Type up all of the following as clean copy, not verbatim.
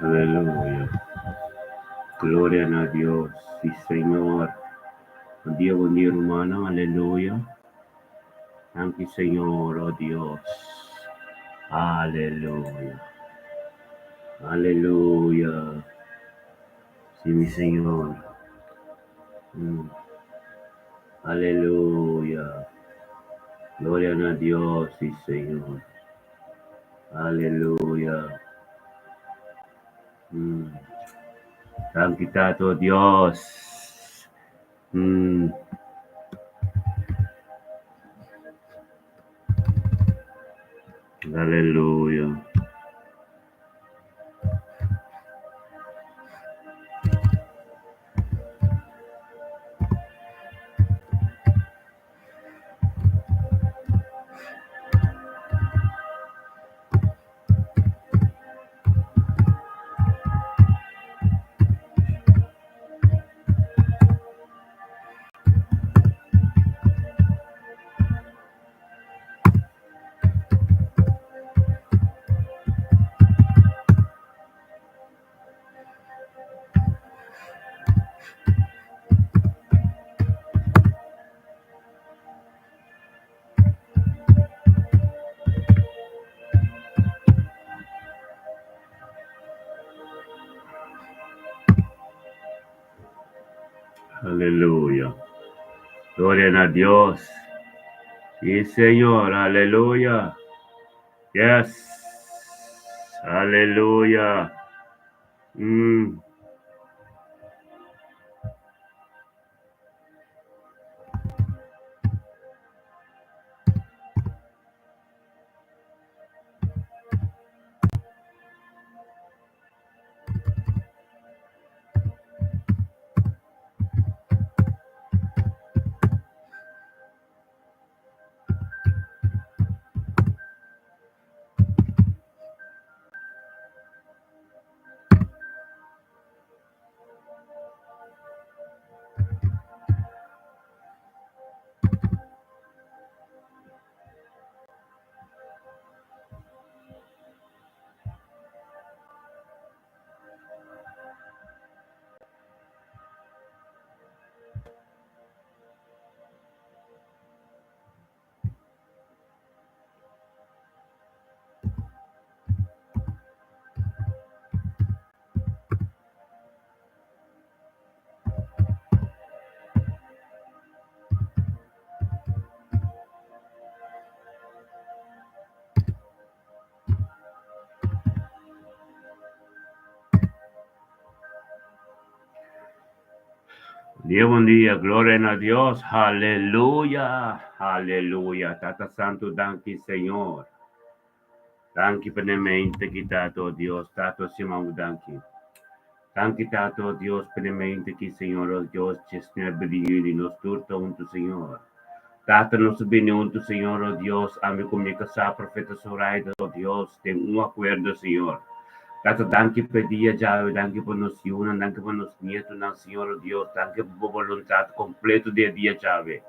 Aleluya. Gloria a Dios. Sí, Señor. Buen día, hermano. Aleluya. Thank you, Señor, oh Dios. Aleluya. Aleluya. Sí, mi Señor. Aleluya. Gloria a Dios, sí, Señor. Aleluya. Santificado Dios. Aleluya. Aleluya. Gloria a Dios. Sí, Señor. Aleluya. Yes. Aleluya. Buen día, gloria a Dios, aleluya, aleluya, Tata Santo, danke Señor, danke penemente que Tato Dios, Tato Simão, danke Tato Dios penemente que Senhor, oh Deus, chesner bediuni nos turta unto Senhor, Tata nos bene unto Senhor, oh Deus, ame comigo sa profeta Zoraida, oh Deus, tem acordo Senhor. Tato, danke per dia, Jahwe, danke por nos unan, danke por nos nietos, não, Senhor, oh Deus, danke por vontade completo de dia, Jahwe.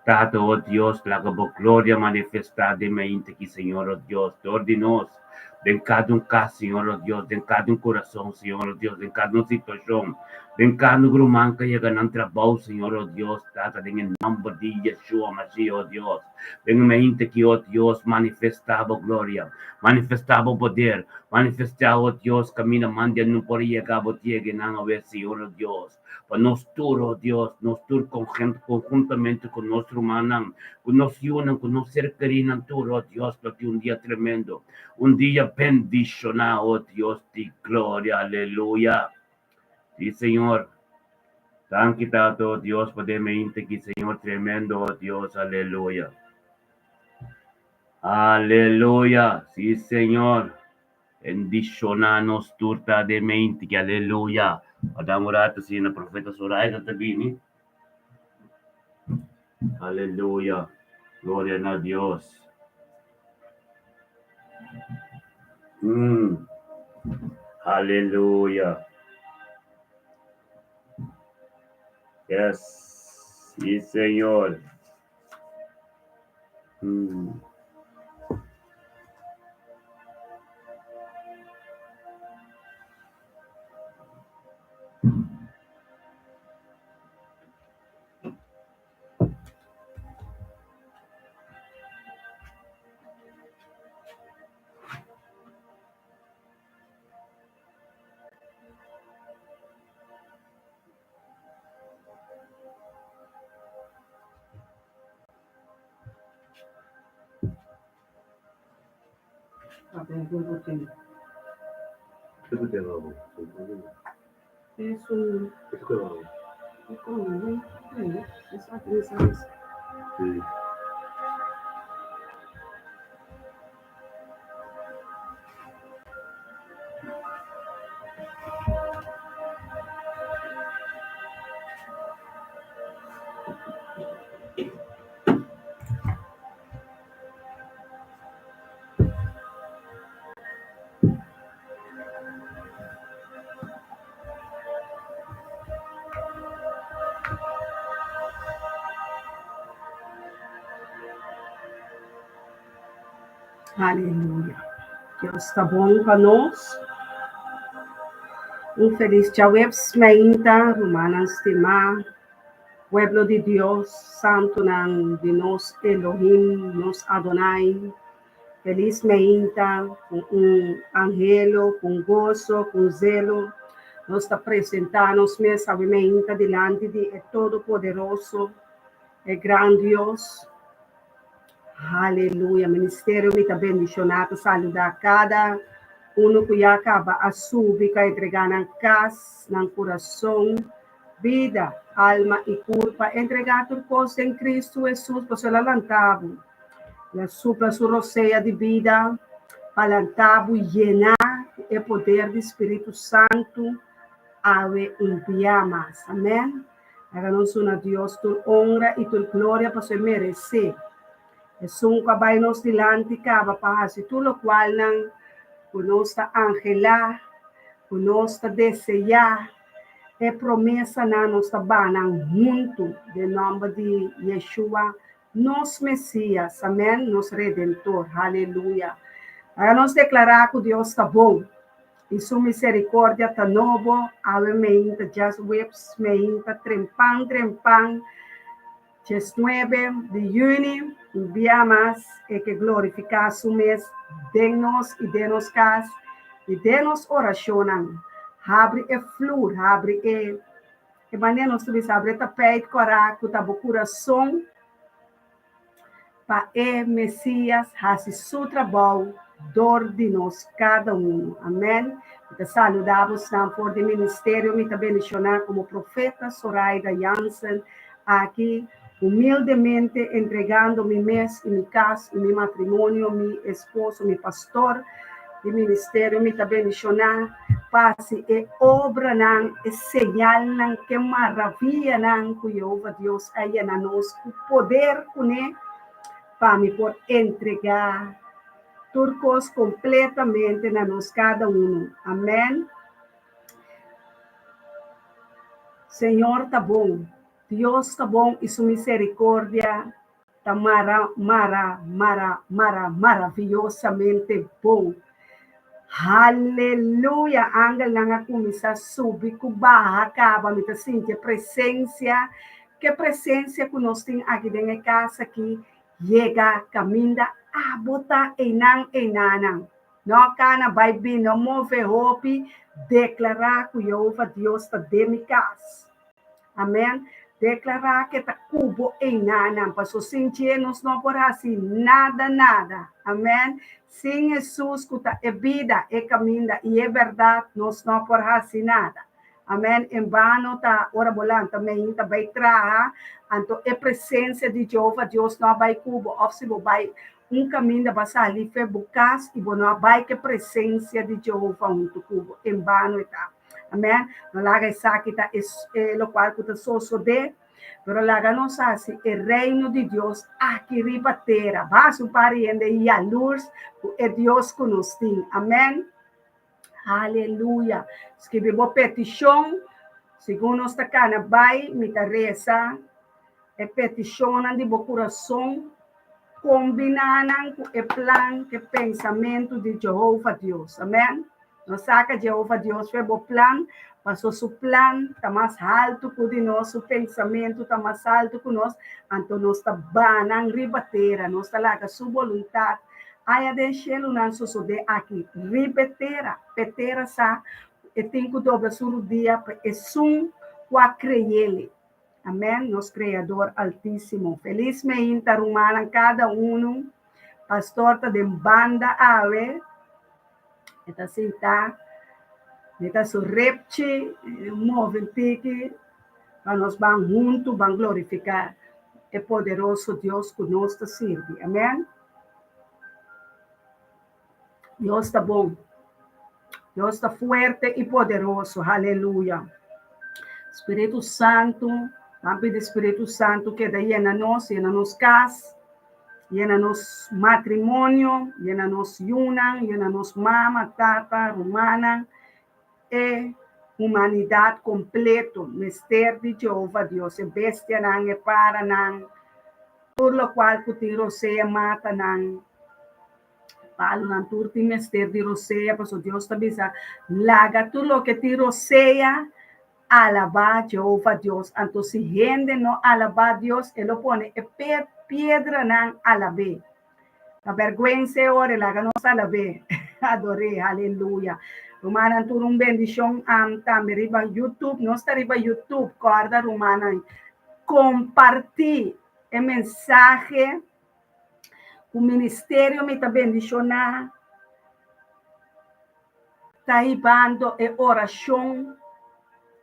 Tato, oh Deus, la glória manifestada em mente que, Senhor, oh Deus, de nós, em cada caso, Senhor, oh Deus, em cada coração, Senhor, oh Deus, em cada situação, em cada grupo que chega no trabalho, Senhor, oh Deus, Tata, em nome de Yeshua, Mashiach, oh Deus, em mente que, oh Deus, manifestava glória, manifestava poder, manifestava, oh Deus, caminho, manda, não poderia chegar, não haver, Senhor, oh Deus, para nós tudo, oh Deus, nós tudo conjuntamente com nosso irmão, com nosso unam, com nosso ser querido, tudo, oh Deus, para ti dia tremendo, dia bendicionado, oh Deus, de glória, aleluia. Sí, Señor. Thank Tato, Dios, podermente que, Señor, tremendo, oh Dios, aleluya. Aleluya, sí, Señor. Bendicionanos turta de mente, que aleluya. Adamurato, sí, na profeta Soraya, tabini. Aleluya. Gloria a Dios. Aleluya. Yes. Sí, Señor. Itu dia ngomong. Itu kan ngomong. Aleluia. Deus está bom conosco. Feliz dia websmeinta, Romanas tema, pueblo de Deus, santo nan de nos Elohim, nos Adonai. Feliz meinta, com angelo, com gozo, com zelo. Nós apresentamos mesa meinta delante de Todo-Poderoso, grande Deus. Aleluia. Ministério me está bendicionado, saludar cada que acaba a subir, que entregar na casa, no coração, vida, alma e corpo, entregar tudo coisa em Cristo Jesus, para ser levantado. La supla su roceia de vida, palantabo e llenar o poder do Espírito Santo, ave enviamas. Amém? Háganos a Deus tu honra e tu glória para se merecer. Jesus vai nos delante, cava para fazer tudo o qual não conosco angelar, conosco desejar, é promessa na nossa banang junto, de nome de Yeshua, nosso Messias, amém, nosso Redentor, aleluia. Para nos declarar que Deus está bom, e sua misericórdia está nova, ave meinta, just whips, meinta, trempang, just 9 de junho, enviamos e que glorificar su mês, denos e denos cas, e denos oracionam, abre e flor, abre e maneira nós temos abre tapete, coraco, tabo coração, para o Messias, faça seu trabalho, dor de nós, cada um, amém? Te saludamos na por de ministério, me também mencionar como profeta Soraida Jansen, aqui, humildemente entregando mi mês, mi casa, mi matrimônio, mi esposo, mi pastor, de ministério, me também mencionar, passe e obra nan, e señal nan, que maravilha nan, que Jeová Deus aí na nós, o poder que para me por entregar turcos completamente na nós cada um. Amém? Senhor tá bom, Deus tá bom e sua misericórdia tá maravilhosamente bom. Aleluia, angel nanga começar a subir, com barra, acaba, me tá sentindo presença, que presença que nós temos aqui dentro da casa, aqui, chega, caminha, botar enanang. Não, cana, vai vir, não move, hope, declarar que Jeová Deus está dentro da casa. Amém? Declarar que está cubo enanang, para sentir nós não por assim, nada. Amém? Sem Jesus, que é vida, é caminho e é verdade, nós não por assim nada. Amém? Em vano, tá, ora bolando também, tá vai trazer, então, é presença de Jeová, Deus não vai cubo, ou se vai caminho da ali, foi bucas, e não vai que presença de Jeová, cubo, em vano, está. Amém? Não laga essa que tá, o qual que tá só de, pero laga nos assim, o reino de Deus aqui riba terra, vas o pariente e a luz, é Deus que nos tem. Amém? Aleluia. Escrevemos petição, segundo nós está cá, vai, me reza, é petição de meu coração, combinando com o plano, que pensamento de Jeová Deus. Amém? Nós saca Jeová Deus fez o plano, passou seu plano, está mais alto que o nosso pensamento, está mais alto que nós, então nós está banando ribatera, nós está lá com a sua vontade, aí deixando nós suceder aqui, ribatera, petera sa, e tem que dobrar o dia, e sum, com a creele. Amém? Nosso Criador Altíssimo. Felizmente, arrumaram cada um, pastor de banda ave, Eta sentar, eta so repte, movente, para nós vamos juntos, vamos glorificar o poderoso Deus que nós está servindo. Amém? Deus está bom. Deus está forte e poderoso. Aleluia. Espírito Santo, vamos pedir Espírito Santo que daí na nossa casa, llena nos matrimônio, llena nos yunan, llena nos mama, tata, romana, e humanidade completo, mistério de Jeová Deus, e bestia não, e para não, por lo qual que te roceia mata não, palo não, tu te mistério de roceia, porque Deus te avisa, laga tudo lo que te roceia, alabar Jeová Deus, então se gente não alabar Deus, ele pone pedra não alabe. A vergüenza ora la nos alabe. Adoré, aleluia. Romana tu um bendição também riba YouTube, nós está riba YouTube, guarda Romana. Compartir a mensagem, o ministério me está bendicionando, está ribando a oração,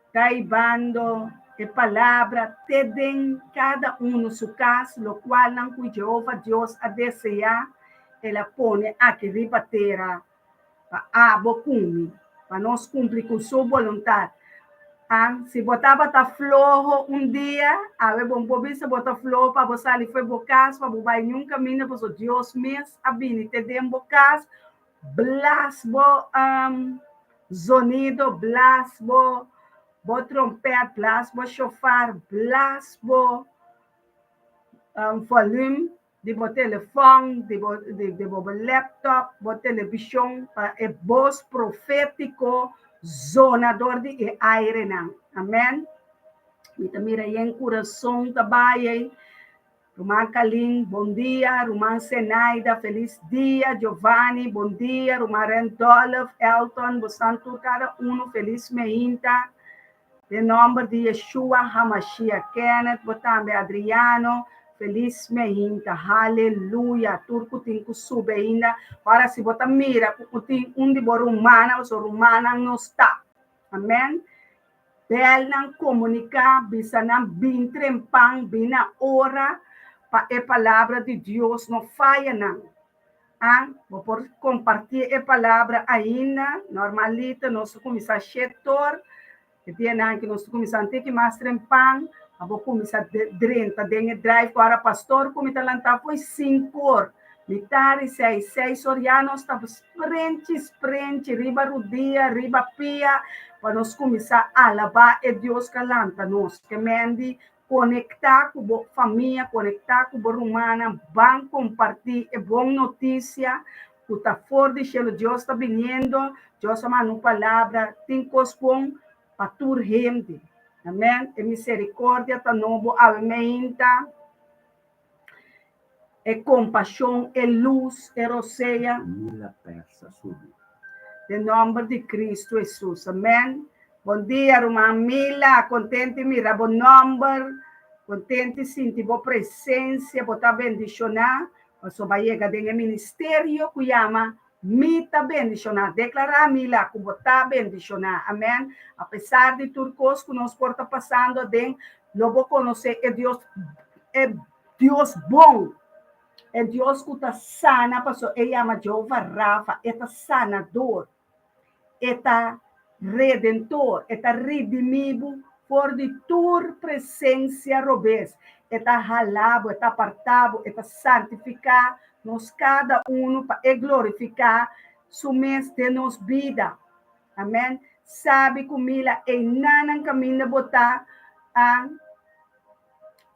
está ribando a palavra, te den cada no seu caso, lo qual não que Jeová Deus a desejar, ela põe aqui ribatera para bocumi, para nós cumprir com sua vontade. Se botava tá flojo dia, a ver bom bobi se bota flojo para você ali foi bocas, para bobai num caminho para Deus mesmo, a bini te den bocas, blasbo sonido, blasbo trompete, blasbo chofar, blasbo volume de bo telefone, de bo laptop, bo televisão, é voz profético, zonador de aire não. Amém? E mira aí em coração trabalha. Román Kalim, bom dia. Román Senaida, feliz dia. Giovanni, bom dia. Román Randolph, Elton, Bosanto, cada feliz meinta. Em nome de Yeshua HaMashiach, Kenneth, botambe Adriano, feliz meinta. Aleluia. Turco tem que subir ainda. Para se botar mira, tem de romana, mas romana não está. Amém? Bel não comunicar, bisa não bin trempang, bina hora, para a palavra de Deus não falha não. Vou por compartilhar a palavra ainda, normalita, nós começamos a setor, que nós começamos a ter que mais trempang, vou começar a drenta, drive para pastor, como está lá, foi 5 horas. Mitari 6 horas, já nós estamos frente, riba rodia, riba pia, para nós começar a alabar a Deus que lanta nós, que mende conectar com a família, conectar com a romana, vão compartilhar a boa notícia, que está fora de Deus, Deus está vindo, Deus está mandando palavra, tem coisas bom para toda gente. Amém? E misericórdia está novo, aumenta. É compaixão, é luz, é roceia. Em nome de Cristo Jesus. Amém. Bom dia, irmã Mila. Contente, mira, bom nome. Contente, sentir boa presença, botar bendicionar. Você vai chegar no ministério que chama Mita bendicionar. Declarar, Mila, que botar bendicionar. Amém. Apesar de tudo que nós está passando, não vou conhecer é Deus bom. É Deus que está sana, pastor. Ele chama Jeová Rafa, está sanador, está redentor, está redimido por de tua presença, robês. Está ralado, está apartado, está santificado, nos cada para glorificar su mês de nos vida. Amém? Sabe comila, e não caminho botar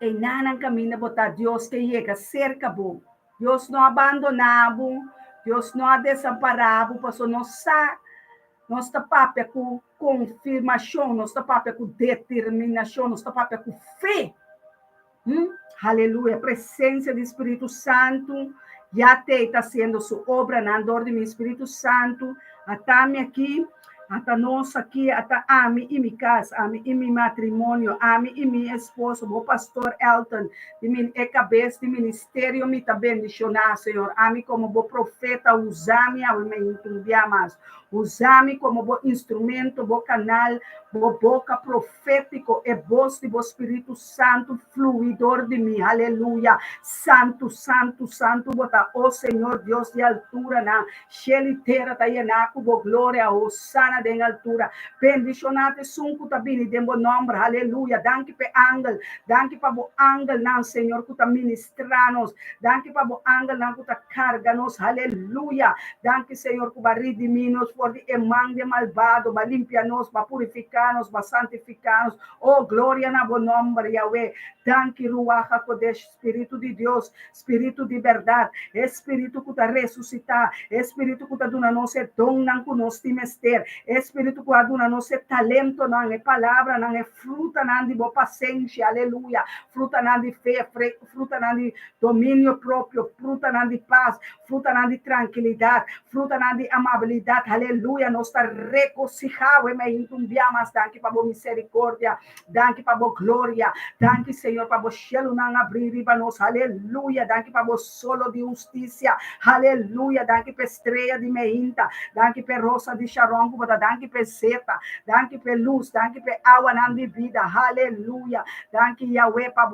e não caminho botar Deus que chega cerca bom. Deus não abandonado, Deus não desamparado, porque nós está papel com confirmação, nós está papel com determinação, nós está papel com fé. Aleluia, presença do Espírito Santo, já está sendo sua obra na dor do meu Espírito Santo, até aqui, Ata nós aqui, ata ami e minha casa, ami e meu matrimônio, ami e meu esposo, o pastor Elton, de mim é cabeça de ministério, me tá bendicionar, Senhor. Ami como o profeta, usame ao me entendia mais. Usame como o instrumento, o canal, o boca profético, e voz do Espírito Santo, fluidor de mim. Aleluia. Santo, santo, santo, bota, oh Senhor Deus de altura, na xeliteira, tá yenaco, bo glória, oh sana de altura. Bendicionate sunku tabini, dembo nombre, aleluia. Danke pe angel, danke pa bo angel, nan Senhor, kuta ministranos, danke pa bo angel, nan kuta carganos, aleluia. Danke, Senhor, kuba rediminos, por de emang de malvado, ba limpianos, ba purificanos, ba santificanos, oh glória na bo nombre, Yahweh. Danke, Ruach HaKodesh, Espírito de Deus, Espírito de verdade, Espírito que está ressuscitar, Espírito que está dando nosso dom, não que nós timester, Espírito que está dando nosso talento, não é palavra, não é fruta, não de boa paciência, aleluia, fruta não de fé, fruta não de domínio próprio, fruta não de paz, fruta não de tranquilidade, fruta não de amabilidade, aleluia, nós está regocijado, e me entumbiamos, danke para boa misericórdia, danke para boa glória, danke, Senhor, para você não abrir para nós, aleluia, danke para você solo de justiça, aleluia, danke para estreia de meinta, danke para rosa de Sharon, danke para seta, danke para luz, danke para água não de vida, aleluia, danke, Yahweh, para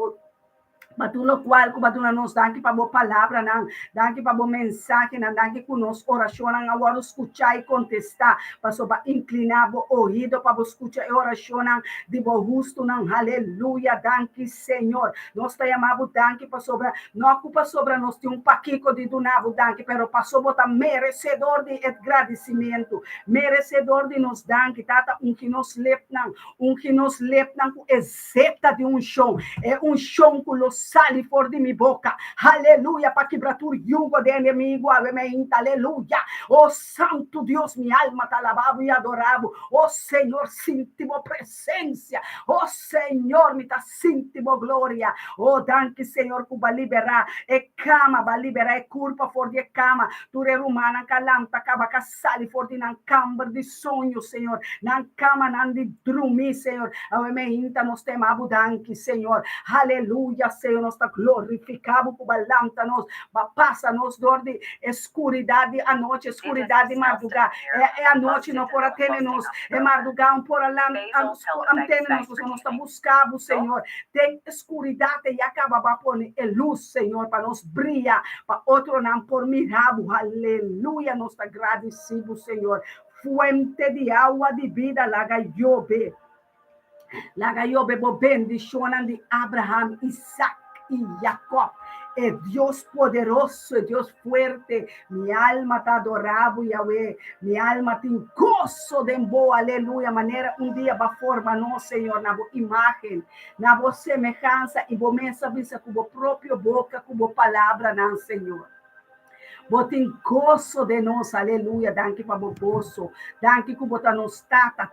Batulo qual ko batuna nos danke pa bo palavra nan, danke pa bo mensagem nan, danke ku nos oração nan agora escutar e contestar, paso pa inclinar bo ouvido pa bo escutar e oração nan de bo justo nan, aleluia, danke Senhor, nós te amamos, danke pa sobra, não ocupa sobra nós tem paquico de dunavo, danke, pero paso bota merecedor de agradecimento, merecedor de nos danke, tata que nos lepnan, que nos lepnan ku excepta de chão, é chão ku los sale for de minha boca, aleluia, para quebrar o jugo de inimigo, aleluia, oh santo Deus, minha alma te alabava e adorava, oh Senhor, sinto presença, oh Senhor, me tá sinto glória, oh danke Senhor, que vai liberar, é cama, vai liberar, é culpa for de cama, tu é humana, calanta, acaba que sale for de nan câmara de sonho, Senhor, nan cama, nan de dormir, Senhor, nós temamos, danke Senhor, aleluia, Senhor, nós está glorificado por balanta-nos, passa-nos dor de escuridade à noite, escuridade de madrugada, é a noite não por atender-nos, é madrugada por antena-nos, nós está buscando, Senhor, tem escuridade e acaba para pôr luz, Senhor, para nos brilhar, para outro não por mirar, aleluia, nós está agradecido, Senhor, fuente de água de vida, laga Yobe, bendición de Abraham, Isaac y Jacob. Es Dios poderoso, es Dios fuerte. Mi alma te adoraba, Yahweh. Mi alma te gozo de boa, aleluya. Manera un día va a formar, no, Señor, na imagen, na voz semejanza y vos me sabes como propio boca, como palabra, no, Señor. Botem gozo de nós, aleluia, danke para o gozo, danke que botar nos tata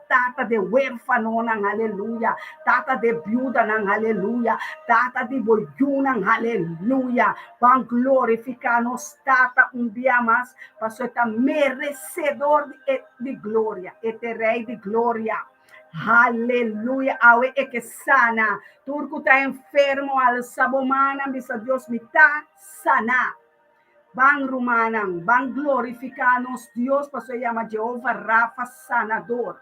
de huérfano, aleluia, tata de viúva, aleluia, tata de boiuna, aleluia, van glorificar nos tata dia mais, para ser merecedor de glória, este rei de glória. Aleluia, awe é que sana, turco está enfermo, al sabomana, bisa Deus me está sana. Van rumanang, van glorificanos Dios, por eso se llama Jehová Rafa sanador.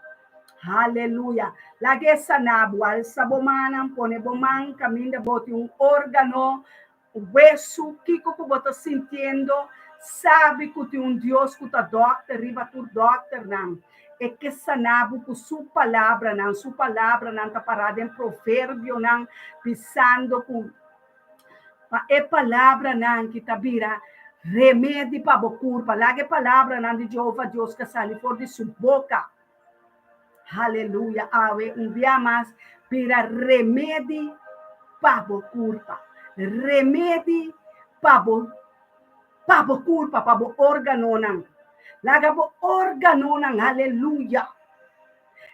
Aleluya. La que sanabo al sabomanan, pone boman, camina bote un órgano, hueso, kiko que bota sintiendo, sabe que tem Dios que está doctor, riba tu doctor, não. É que sanabo com sua palavra, não está parada em provérbio, não, pisando com é palavra, não, que está vira remédio para a curva, lá que palavra não de Jeová Deus que sai fora de sua boca, aleluia, ave, dia mais, para remédio para a curva, remédio para a curva, para o órgano, não, lá que o órgano, não, aleluia,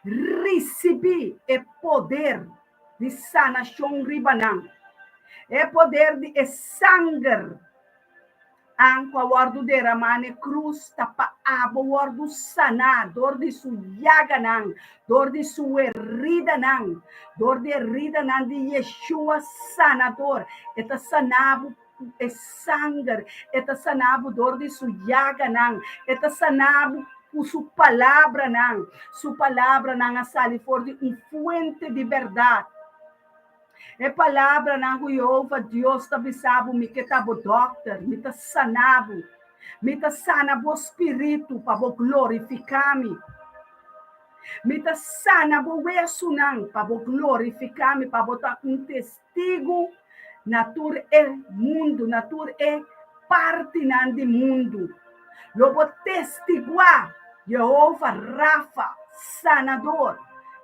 recebi o poder de sanação ribanão, é poder de sangue, Ang pawardo deramane cruz tapa abo wardo sana dor di su yaga nang dor di su herida nang dor di herida nang di Yeshua sanador eta sanabo e sangue eta sanabo dor di su yaga nang eta sanabo su palavra nang asali for de fuente de verdade. É palavra na Jeová, Deus tá bisabo, me que tabo doctor, me tá sanabo, me tá sanabo espírito para glorificar-me. Me tá sanabo isso não, para glorificar-me, para botar testigo, natur é mundo, natur é parte nan de mundo. Lobo testiguar, Jeová Rafa, sanador,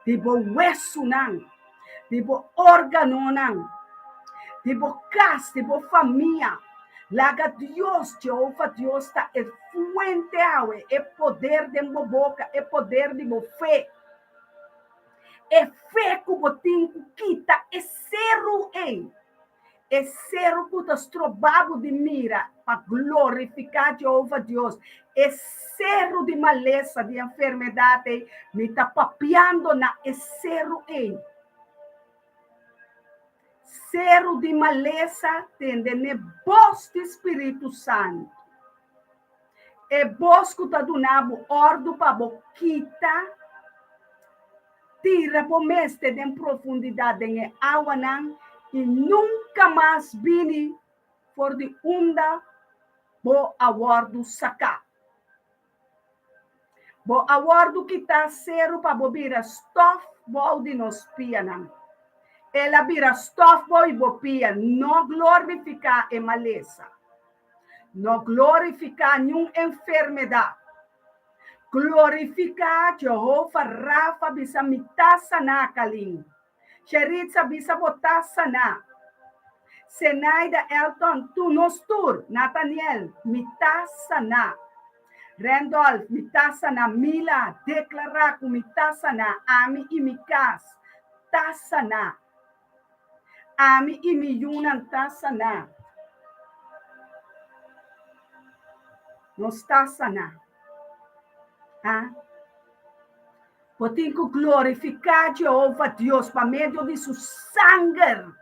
tipo isso não. Tipo órgano, tipo casa, tipo família. Laga Deus, Jeová, Deus está é fuente agua, é poder de minha boca, é poder de minha fé. É fé que o botinho quita, é cero, é cero que está trobado de mira para glorificar Jeová, Deus. É cero de maleza, de enfermidade, me está papiando na, é cero, Cero de maleza tende ne bos de Espírito Santo. E bosco tá do nabo ordo para boquita. Tira por mestre de profundidade em água não e nunca mais vini for de onda bo awardo sacar. Bo awardo que tá cero para bobira stof bo de nos pia não. Ela vira stofo e bopia, não glorificar a maleza, não glorificar nenhuma enfermidade, glorificar Jeová Rafa bisa mitasa na kaling, Cheritza bisa botasa na, Senaida Elton tu nostur, Nathaniel mitasa na, Randolph mitasa na, Mila declarar com mitasa na, Ami e Mikas tasa na. Ami e milhunan tá sana. Não está sana. Ah? Potinho glorificar Jeová Deus para meio de seu sangue.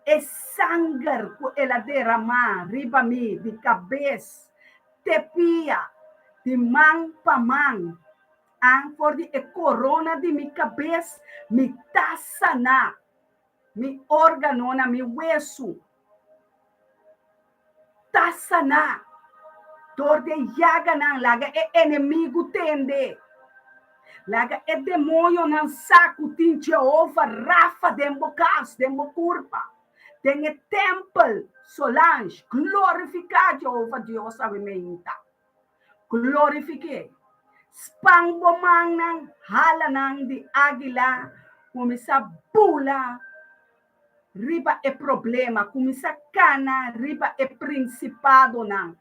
É sangue que ela derramar riba mi de cabeça, de pia, de mão para mão. Ah, por de corona de minha cabeça, me tá sana. Mi órgano na mi hueso. Tá sana. Dor de yaga não laga é inimigo tende. Laga é demônio não saco tin Jeová Rafa dembo cas, dembo curva. Tem templo Solange, glorificar Jeová Deus avimenta. Glorifique. Spang bomang nang hala nang di águila, kumisa bula. Riba é problema, começa cana, riba é principado não.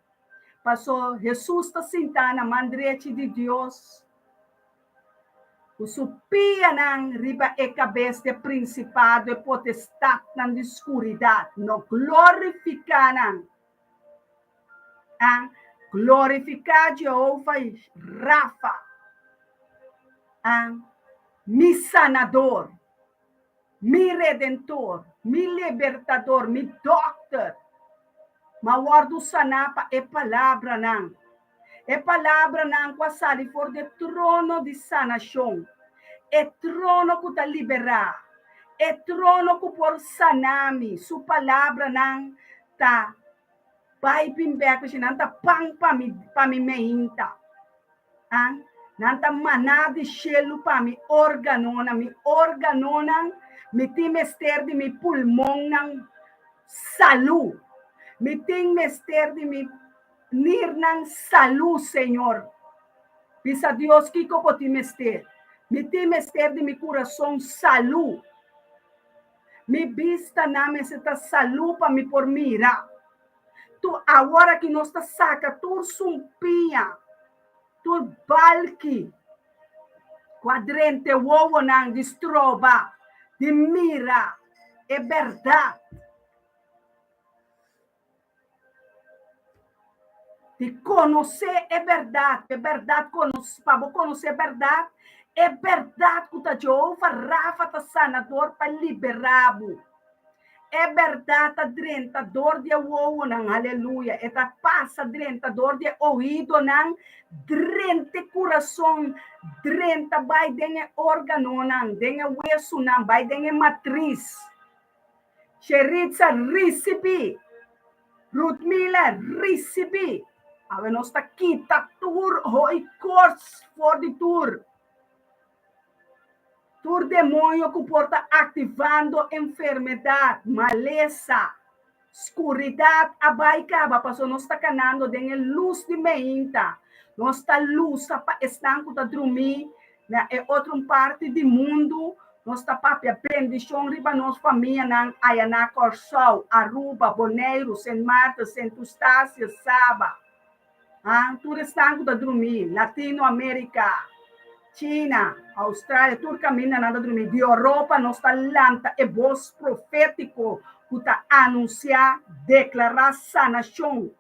Passou Jesus está sentado na mandrete de Deus. O supia não, riba é cabeça de principado, é potestade na escuridade. Não glorificar não. Ah, glorificar Jeová Rafa. Ah, mi sanador. Mi redentor, mi libertador, mi doctor. Mawardo sanapa é palavra não. É palavra não que sali for de trono de sanação. É trono que tá liberar. É trono que por sanami. Su palavra não tá. Pai pimbeco se não tá pang pa mi meinta. Ah, não tá maná de chelo pa mi organona me tem mester de mi pulmão nang salu. Me tem mester de mi nir nang salu, Senhor. Bisa Deus que como te mester. Me tem mester de mi coração salu. Me vista na me se ta salu para me por mira. Tu agora que nós ta saca tu sumpinha. Tu balki. Quadrante wowo nang distroba. De mira, é verdade. de conhecer é verdade, para conhecer verdade, é verdade que o Jeová Rafa está sanador para liberar-o. É verdade, drentador de ouvido, não, aleluia. É passa drentador de ouvido, não, drente coração, drenta vai dengue órgão, não, dengue hueso, não, vai dengue matriz. Cheritza, recibi. Rudmila, recibi. Ave nós está aqui, tá tour, hoi course for the tour. Tour demônio que porta ativando enfermidade, maleza, escuridade, abaicaba, passou nós está canando de luz de meinta. Nós está luz, estão com a dormir, né? É outra parte do mundo. Nós está papia bendição riba nossa família nan Ayaná Corsol, Aruba, Boneiro, Saint Marta, Saint Eustácia, Saba. Ah, tudo está com a dormir, Latinoamérica, China, Austrália, tudo caminha nada dormir. De Europa, nós está lanta é voz profético que está anunciar, declarar sanação.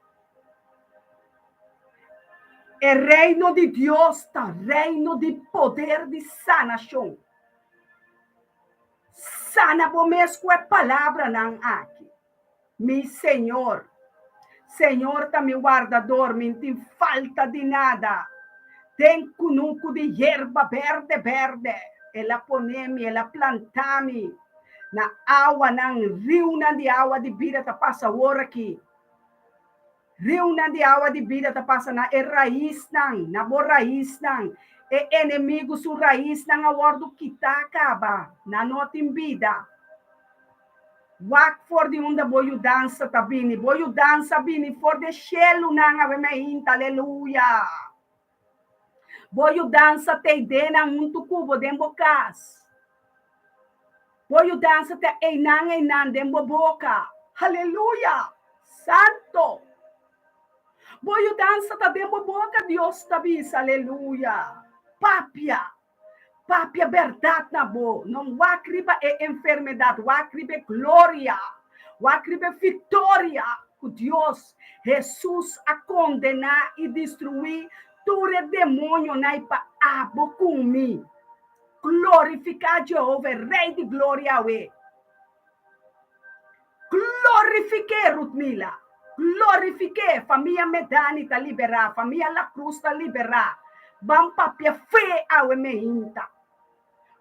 É reino de Deus, tá reino de poder de sanação. Sana bomesco é palavra não aqui. Mi Senhor. Senhor tá meu guardador, me tem falta de nada. Tem cunuco de erva verde. Ela põe-me, ela planta-me. Na água, na rio de água de vida, tá passa hora aqui. Rio de água de vida, tá passa na raiz, na boa raiz, é inimigo su raiz, na aguardo que tá acaba, na nota em vida. Wak for de onda boio dança, tá bini, boio dança, bini, for de chelo, na avemeinta, aleluia. Boio dança, te dena, muito cubo, dembocas. Boio dança, te einan, demboboca, aleluia, santo. Boio dança, tá demboboca, Deus tá bisa, aleluia. Papia verdade na boa. Não acriba é enfermidade, acriba é glória, acriba é vitória. O Deus, Jesus a condenar e destruir todo demônio na ipa abo comigo. Glorificar Jeová, Rei de glória. Glorifique Rudmila. Glorifique família Medani tá liberar, família La Cruz tá liberar. Bam papia fé ao meinta.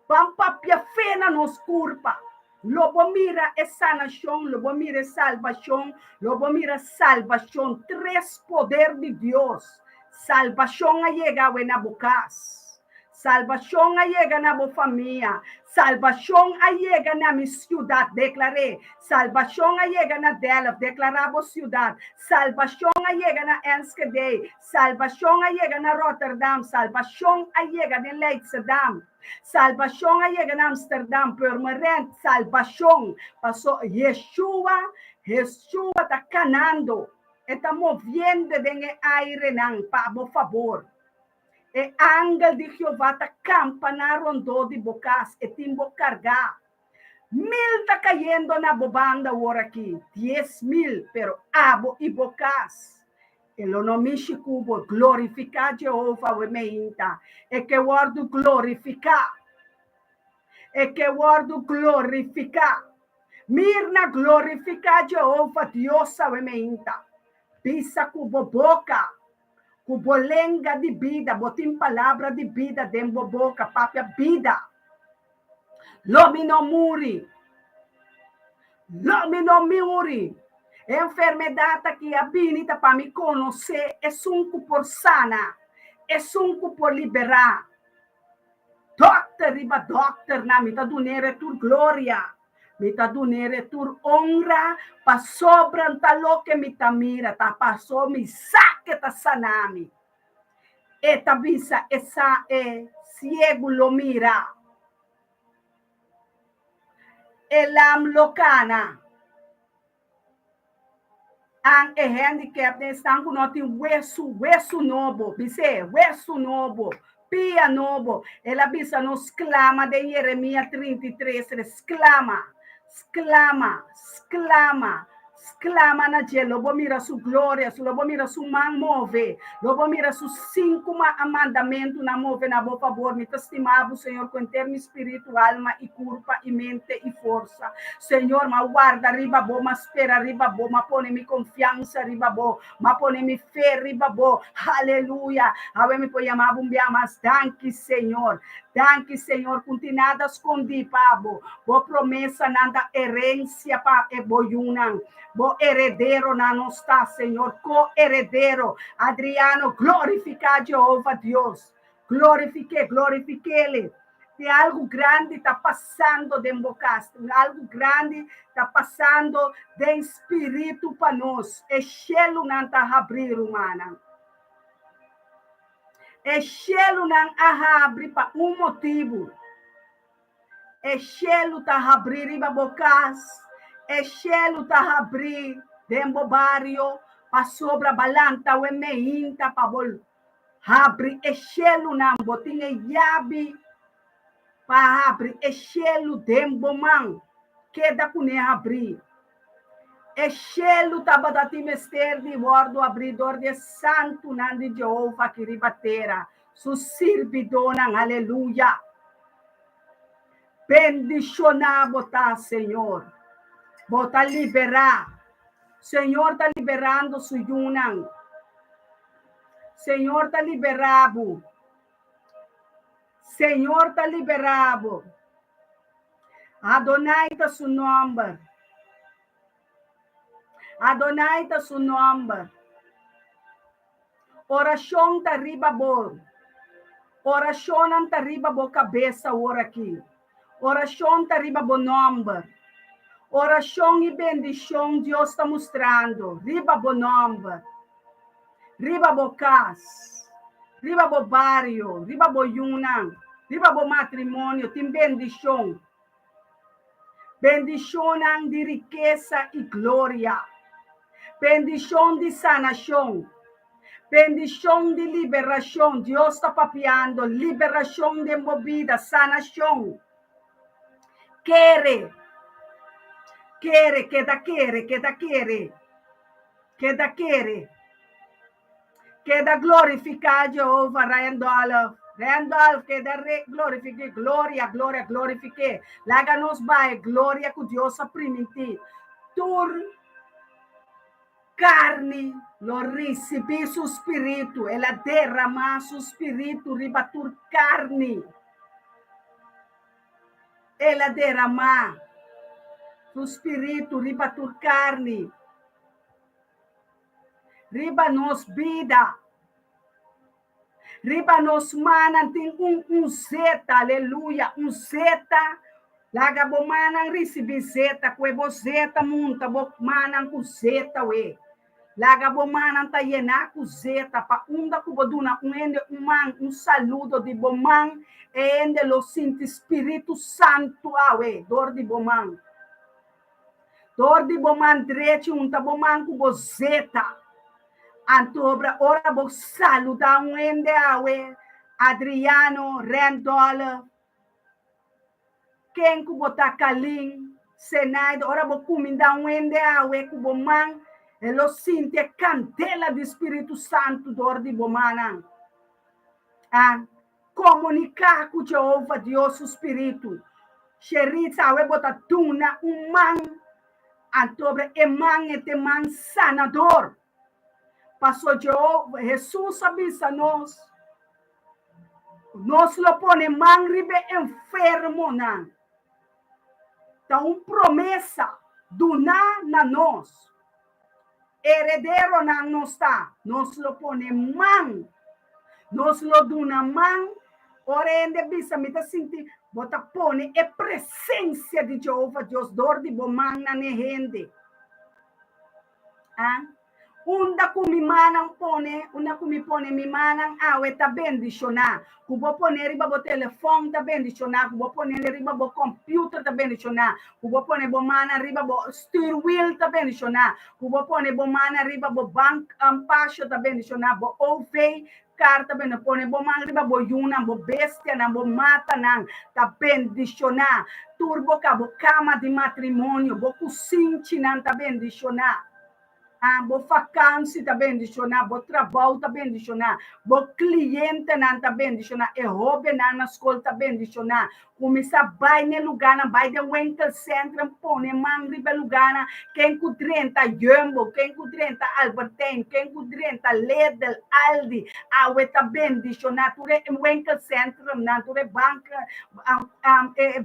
Bam papia fé na nos curpa. Lobo mira é sanação, lobo mira é salvação, lobo mira salvação. Três poder de Deus. Salvação a chega na bocas. Salvação a chega na boa família. Salvação a chega na minha cidade, declarei. Salvação a chega na Delft, declarar a cidade. Salvação a chega na Enschede. Salvação a chega na Rotterdam. Salvação a chega na Leidschendam. Salvação a chega na Amsterdam, Purmerend. Salvação. Passou Yeshua está canando. Está movendo de aire não, por favor. E ángel de Jeová está campa na rondô de bocas e timbo carga. 1,000 está caindo na bobanda agora aqui. 10,000, pero abo e bocas. Ele não mexe cubo, glorificar Jeová o meinta. É que guardo glorificar. É que guardo glorificar. Mirna glorificar Jeová, Deus o meinta. Pisa cubo boca. Cubolenga de vida, botim palavra de vida dentro da boca, papia vida. Lomi no muri. Enfermidade que habilita para me conhecer é sunco por sana, é sunco por liberar. Doctor, na me tá dunere tur glória, me tá dunere tur honra, pa sobranta lo que me tá mira, tá passou me saque tá sanami. Eta bisa essa é ciego lo mira. Elam locana. Ang handicap estão com noti hueso novo, bise, hueso novo, pia novo. Ela bisa nos clama de Jeremias 33, exclama. Exclama na dia, lobo mira su glória, lobo mira su man move, lobo mira su 5 mandamentos na move na boa favor, me estimado, Senhor, com termo espírito, alma e corpo e mente e força. Senhor, ma guarda riba bo, ma espera riba bo, ma pone-me confiança riba bo, ma pone-me fé riba bo. Aleluia. Ave me põe amar bumbia, mas danke, Senhor. Danke, Senhor, com ti nada escondi, Pabo. Boa promessa, nada herência para eboyunan. Bo herdeiro na não está, Senhor, co-herdeiro. Adriano, glorifica Jeová Deus. Glorifique Ele. Tem algo grande está passando dentro de casa. Algo grande está passando de espírito para nós. É cielo não está abrir, humana. É cielo não abre para motivo. É cielo está abrir para bocas. É cielo tá abrir dentro do barrio para sobra balanta o meinta para bol abrir é cielo não botinha yabi para abrir é cielo dentro man que dá com abrir é cielo tá batati mester de bordo abridor de santo nan de Jeová que ribatera su servidona aleluia bendicionar botar Senhor. Bota liberar. Senhor está liberando su yunan. Senhor está liberado. Senhor está liberado. Adonai está su nome. Adonai está su nome. Oração está riba bo. Oração está riba bo cabeça ora aqui. Oração está riba bo nome. Oração e bendição Deus está mostrando. Riba bo nome. Riba bo casa. Riba bo barrio. Riba bo yunan. Riba bo matrimônio. Tem bendição. Bendição de riqueza e glória. Bendição de sanação. Bendição de liberação. Deus está papiando. Liberação de movida. Sanação. Quere, queda glorificar Jeová, Randolph, queda glorifique, glória, glorifique. Láganos vai, glória que Deus aprimitir. Tur carne, lo recebi su espírito, ela derrama su espírito, riba tur carne. Ela derrama su espírito, riba tur carne. Riba nos vida. Riba nos mana tem zeta, aleluia, zeta. Laga bo mana recebi zeta, kwe bo zeta munta bo mana ku zeta we. Laga bo mana ta yena ku zeta pa unda ku boduna ende saludo de bomang ende lo sinti Espírito Santo awe dor de bomang. Dor de bomang drete unta bomang ku bo zeta. Antobra ora bo saluda ende awe Adriano Randolph. Quem que botar calim, senaido, ora bo cuminda ende awe ku bomang. Elo sinte candela do Espírito Santo dor de bomana. Comunicar com Jeová Deus o Espírito. Xeritza awe bota tuna man. Antobre eman ete man sanador. Passou Jeová, Jesus avisa nós. Nós lo pone man ribe enfermo na. Então promessa do na nós. Heredero não está, nós lo pone man, nós lo duna man, orende bisa me tá senti, bota pone é presença de Jeová Deus dor de bomang na nehende, unda kumi manang pone, unda kumi pone mi manang awe ta bendiciona, kubo pone riba bo telefone ta bendiciona, kubo pone riba bo computer ta bendiciona, kubo pone bo mana riba bo steering wheel ta bendiciona, kubo pone bo mana riba bo bank pasho ta bendiciona, bo ove carta bem não pone bo mangriba bo yuna bo bestia na bo mata nang tá bendicionar turbo cabo cama de matrimônio bo cucinti nang tá bendicionar bo vacância tá bendicionar bo trabalho tá bendicionar bo cliente nang tá bendicionar e hobby na escola tá bendicionar começa vai no lugar na vai de winkel centrum pone mangriba lugar na quem kudrenta Jumbo quem kudrenta Albertine quem kudrenta Lidl Aldi awe tá bendicionar ture winkel centrum na ture banca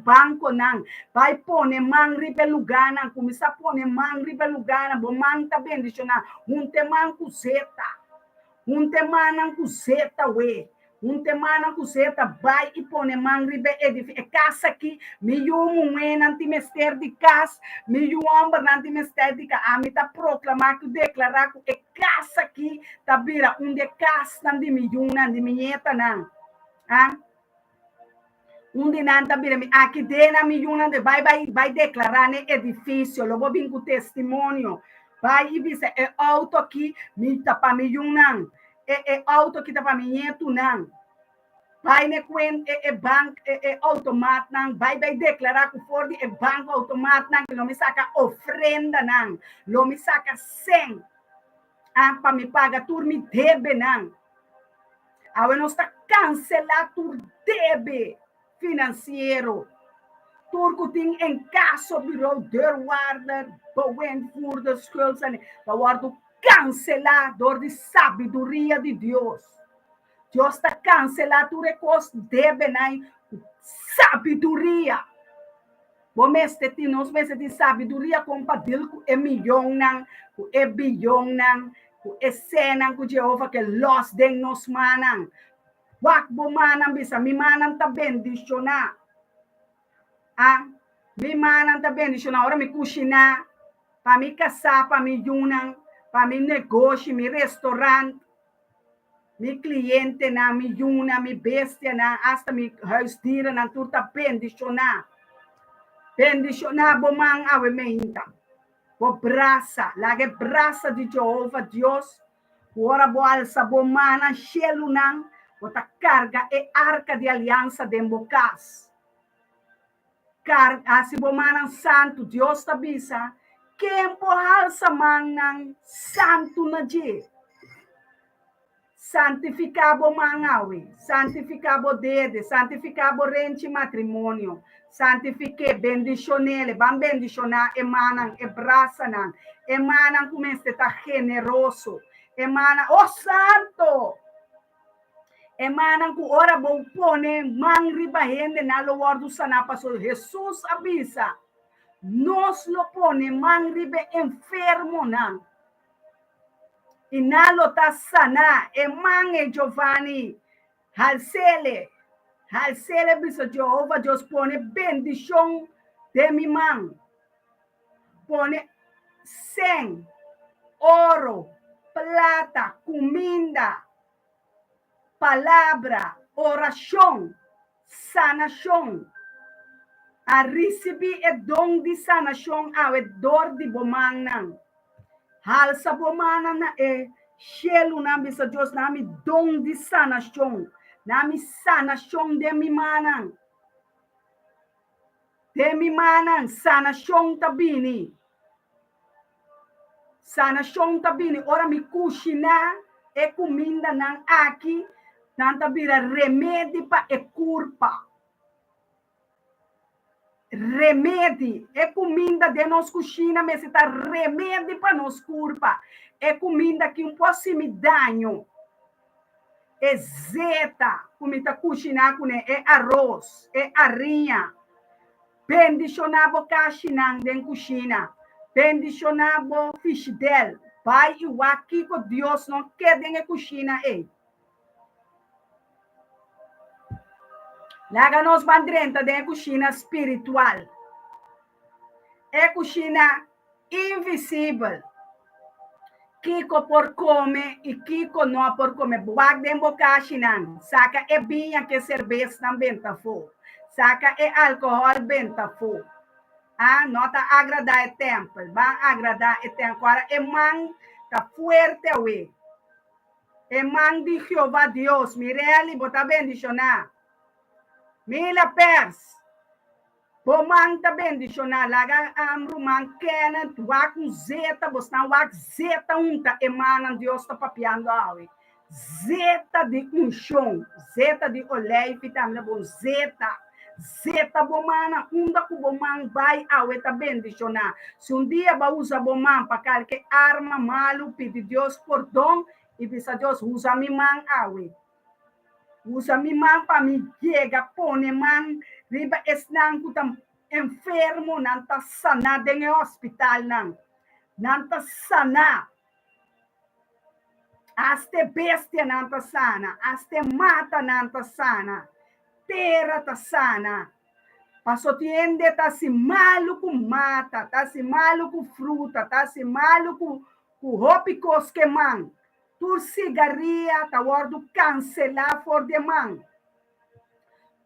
banco nang vai pone mangriba lugar na começa pone mangriba lugar na bo mang tá bendicionar um teman cuzeta we um temana cuseta vai e pone mangribe edifica casa aqui me um nanti mester de casa me homem nanti mester de casa a me tá proclamar que declarar que casa aqui tá vira de casa nanti me nanti minheta não de nanta vira aqui dena me nanti vai declarar ne edifício logo vim com testemunho vai e bisa é auto aqui me tá para me não é auto que tá para minheto não vai ne quen banco automat nang vai declarar que for de banco automat nang lo me saca ofrenda nang lo me saca 100 para me pagar tur me debe nang agora nós está cancelar tur debe financeiro turco tem em caso virou deurwaarder bewenvoerder schulden da wordt cancelar door de sabedoria de Deus. Deus está cancelando tu recurso deve na sabedoria. Bom, nós meses de sabedoria compartilhar com milhão nang, com bilhão nang, com cena com Jeová que los den nos manang. Wak bo manang bisa mi manang ta bendicionar. Mi manang ta bendicionar. Ora mi cucina, para mi casa, para mi yunang, para mi negócio, mi restaurante. Mi cliente na mi juna, mi bestia na, hasta mi huisdieren na turta bendicionar. Bendicionar bomang awe meinta. Bo braça, lage braça de Jeová Deus. Ora bo alça bomana xelunang, bota carga e arca de aliança de embocas. Carga se bomana santo Deus tabisa, quem bo alça manang santo na je. Santificabo mangawi, santificabo dede, santificabo rente matrimônio, santifique bendicionele, bam bendicionar emanan, ebraçanan, emanan como este tá generoso, emanan, oh santo, emanan com ora bom pone, mangriba rende na lo wardo sanapa, so Jesus avisa, nos lo pone mangribe enfermo nan, inalo ta sana emange Giovanni halsele bisa Jehová Deus pone bendição de mi man pone 100 ouro plata comida palavra oração sanação a receber o dom de sanação ao dor de bomang hal sa bomana na shelu na bisa Deus na mi dom de sanação de mi manang sanação tabini ora mi cucina e comida nang aqui nanta bira remédio pa e curpa remédio é comida de nós cozinha, mas está remédio para nós curva. É comida que não pode me dano. É zeta, comida cozinhar com é arroz, é arinha. Bendicionabo caixinang den cozinha. Bendicionabo fish del. Pai e o aqui com Deus não quer den cozinha é. Laga nos bandrenta de cozinha espiritual. É cozinha invisível. Kiko por come e Kiko não por come. Buag de bocachinan. Saca é vinha que cerveja também tá fo. Saca é álcool benta fo. Nota agradar o tempo. Vai agradar o tempo. Agora é man tá fuerte we. man de Jehová Dios. Mireli, bota bendicionar. Mila pers. Bomang ta bendicionar. Laga amru man kenan. Wak zeta. Bostan wak zeta unta. Emanan Dios ta papiando awe. Zeta de unchon. Zeta de olei. Fitamina bom. Zeta bomana. Unda ku bomang vai awe ta bendicionar. Se dia ba usa bomang para qualquer arma malo. Pedi Deus perdão. E bisa Deus usa mi man awe. Usa mi man para mi llega, pone man, riba esnang kutam enfermo, nanta sana denge hospital nang. Nanta sana. Aste bestia nanta sana. Aste mata nanta sana. Terra ta sana. Pasotiende ta si malo ku mata, ta si malo ku fruta, ta si malo ku hopicos que man. Tur cigarria ta wardu cancelar for de man.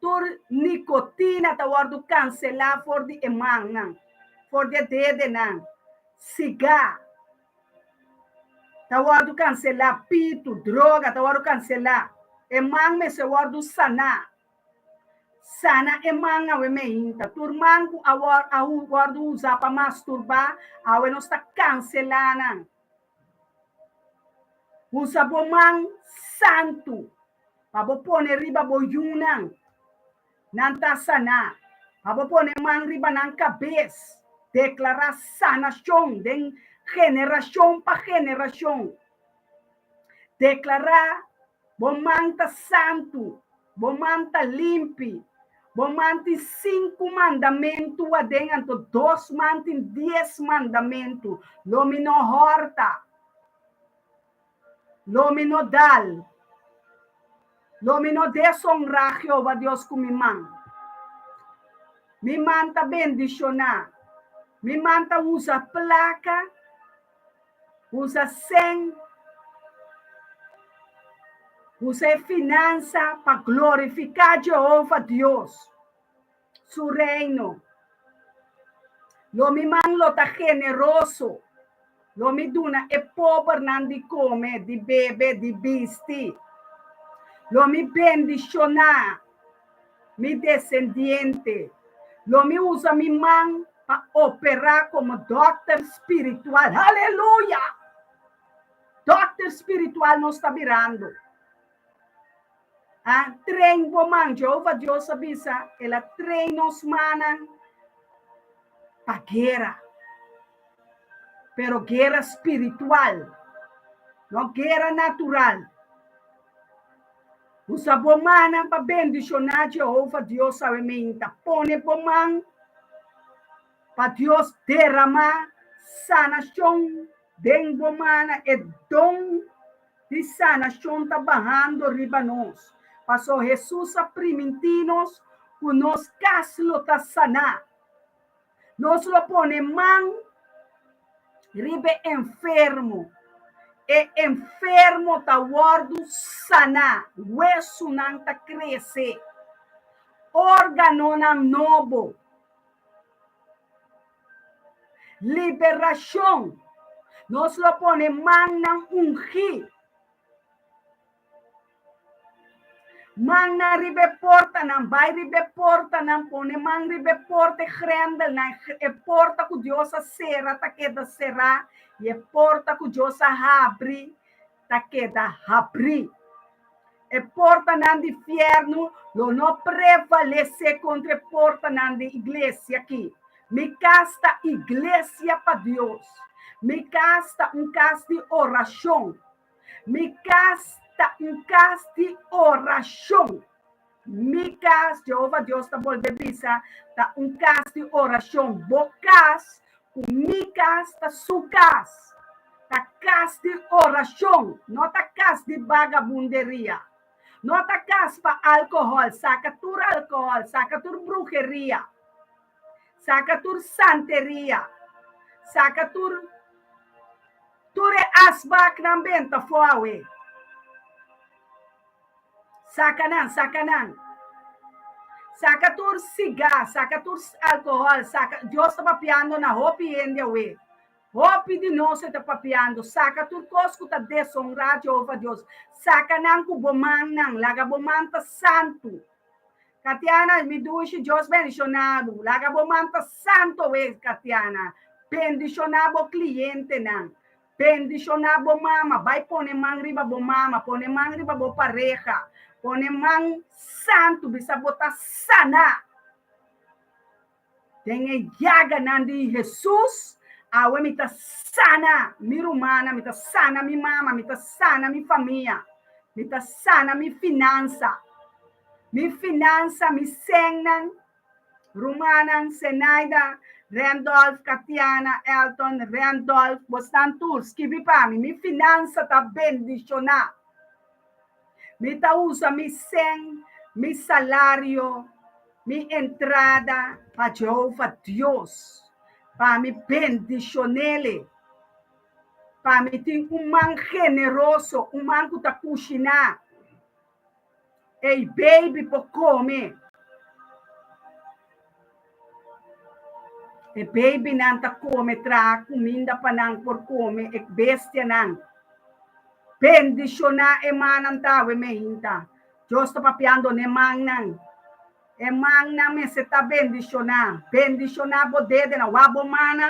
Tur nicotina ta wardu cancelar for de man nang. For de dede nang. Cigar. Ta wardu cancelar pito, droga ta wardu cancelar. Man me se wardu sana. Sana man awe me inta. Tur man ku wardu usa pa masturbar, awe no sta cancelando. Usa bomang santo. Pabo pone riba boyunang. Nanta sana. Pabo pone man riba nang cabeça. Declarar sanação de geração para geração. Declarar bomang ta santo. Bomang ta limpi. Bomang ti 5 mandamentos adentro. 2 mantin 10 mandamentos. Lomino horta. Lomino dal. Lomino deshonrar Jehová Deus com mi man. Mi man ta bendicionar. Mi man ta usa placa. Usa sen. Usa finança para glorificar Jehová Deus. Su reino. Lo mi man lo ta generoso. Lo mi duna e pobre nan di come, di bebe, di bisti. Lo mi bendicionar, mi descendiente. Lo mi usa mi man para operar como doctor espiritual. Aleluia! Doctor espiritual não está virando. Trein boman, Jehová Deus avisa, ela treina os manan para guerra. Pero guerra espiritual, não guerra natural. Usa bomana para bendicionar Jehová Deus sabemente. Pone boman para Deus derramar sanação den bomana e dom de sanação tá barrando riba nós. Passou Jesus a primitinos, o nos caslo tá sanar. Nós lo pone man ribe enfermo. E enfermo ta wardu sana. Hueso nang ta cresce. Órgano nang novo. Liberação. Nos lo pone man nang unghi. Man na ribe porta nang vai ribe porta nang pone man ribe porta grendel nang e porta ku Deus a serra ta queda serra e porta ku Deus a abri ta queda abri e porta nang di inferno lo no prevalece contra porta nang di igreja aqui me casta igreja para Deus me casta casa de oração me casta casa de oração. Mi casa, Jehová Deus está volvendo bisa, tá casa de oração. Bocas, mi casa, tá sua casa. Tá casa de oração, não tá casa de vagabunderia. Não tá casa para álcool, saca tur álcool, saca tur brujeria. Saca tur santeria. Saca tur asbak na benta foawe. Sacanan. Saca tur cigarro, saca tur alcohol, saca. Deus está papiando na roupa e ende away. Hopi de nós está papiando, saca turcosco tá desonrar Jeová Deus, saca nang kubomang nang, laga bomanta santo. Katiana, me duche Deus bendicionado, laga bomanta santo Katiana, bendicionado cliente nang, bendicionado mama, vai pone mang riba bo mama, pone mang riba bo pareja, pone mang santo, bisa botar sana. Tem yaga nandi Jesus, awe mita sana, mi rumana, mita sana mi mama, mita sana mi família, mita sana mi finança, mi senang, Rumanan, Senaida, Randolph, Katiana, Elton, Randolph, Bostan Tours, kibi pa, mi finança tá bendicionar. Mi ta usa mi sen, mi salário, mi entrada para Jeová Deus, para me bendicionele, para me ter man generoso, man que tá cozinhar, ei baby por comer, e baby não tá come tra comida para não por comer, e bestia não, bendicionar e manan tawe me hinta, Deus tá papiando ne man não. Emang na me se tá bendicionar, bendicionar bodede na wabo mana